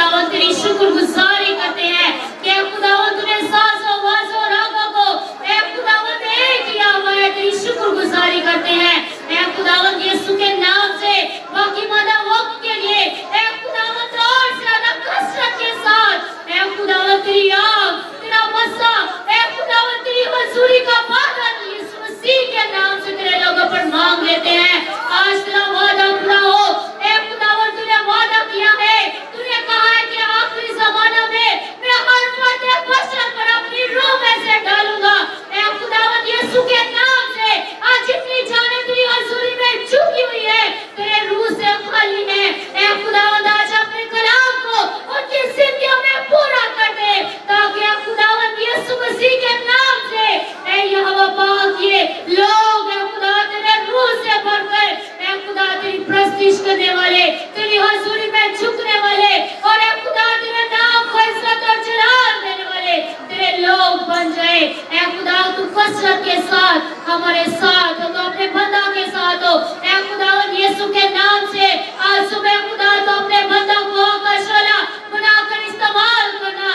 खुदावन तेरी शुक्रगुजारी करते हैं कि खुदावन तूने सांसों वासों रागों को खुदावन एक किया हुआ है, तेरी शुक्रगुजारी करते हैं खुदावन यीशु के नाम से। बाकी मादा वक्त के लिए खुदावन और ज्यादा कसरत के साथ खुदावन तेरी आग तेरा मस्सा खुदावन तेरी हजूरी का बादल यीशु मसीह के नाम से तेरे लोगों पर मांग लेते हैं। आज तेरा वादा पूरा हो खुदावन तूने वादा किया है, तूने कहा है कि आखिरी ज़माना में मैं हर फर्द बशर पर अपनी रूह में से डालूंगा खुदावन यीशु के नाम से। आज जितनी जाने तेरी हजूरी में झुकी हुई है, तेरे रूह से खाली है खुदावन आज अपने कलाम को उनकी जिंदगियों में पूरा कर दे, ताकि खुदावन यीशु मसीह के नाम से यहोवा पाक ये लोग खुदा तेरे रूह से भरकर खुदा तेरी प्रस्तिश करने वाले, तेरी हजूरी में झुकने वाले और खुदा तेरे नाम को इज्जत और जलाल देने वाले तेरे लोग बन जाए खुदा। तू कसरत के साथ हमारे साथ हो, तो अपने बंदा के साथ हो खुदावन यीशु के नाम से। आज सुबह खुदा तो अपने बंदा को का शोला बनाकर इस्तेमाल करना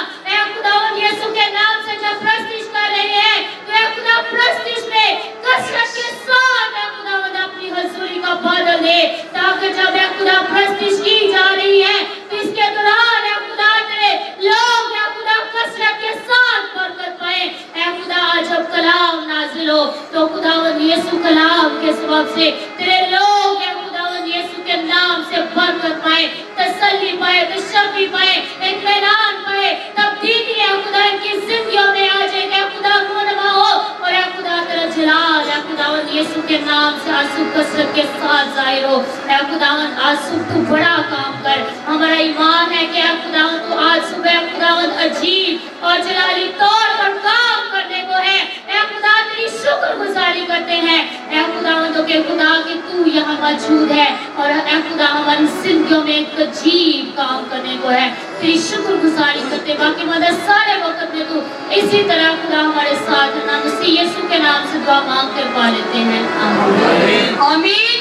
खुदावन यीशु के नाम से। जब प्रस्तिश कर रहे हैं तो खुदा प्रस्तिश में कसरत के साथ खुदावन अपनी हजूरी का बादल दे, ताकि जब खुदा प्रस्तिश की जा रही है तो इसके दौरान खुदा तेरे लोग खुदा कसरत के साथ बरकत पाए खुदा। आज जब कलाम नाजिल हो तो खुदावन यीशु कलाम के सबब से तेरे लोग खुदावन यीशु के नाम से बरकत पाए, तसल्ली पाए, तशफ़ी पाए, इत्मीनान पाए, तब्दीली खुदा इनकी जिंदगियों में आ जाएगा खुदा रोनमा हो और खुदा तेरा जलाल खुदावन यीशु के नाम से आंसू कसरत के साथ जाहिर हो खुदावन। आंसू तू बड़ा काम कर, हमारा ईमान है कि खुदावन तू आज सुबह खुदावन अजीब और जलाली तौर पर काम करने को है खुदा। तेरी शुक्रगुजारी करते हैं खुदावन तो के खुदा कि तू यहाँ मौजूद है और खुदा हमारी जिंदगियों में एक अजीब काम करने को है। तेरी शुक्रगुजारी करते बाकी मदद सारे वक्त में तू इसी तरह खुदा हमारे साथ है ना। मसीह यीशु के नाम से दुआ मांग कर पा लेते हैं, आमीन।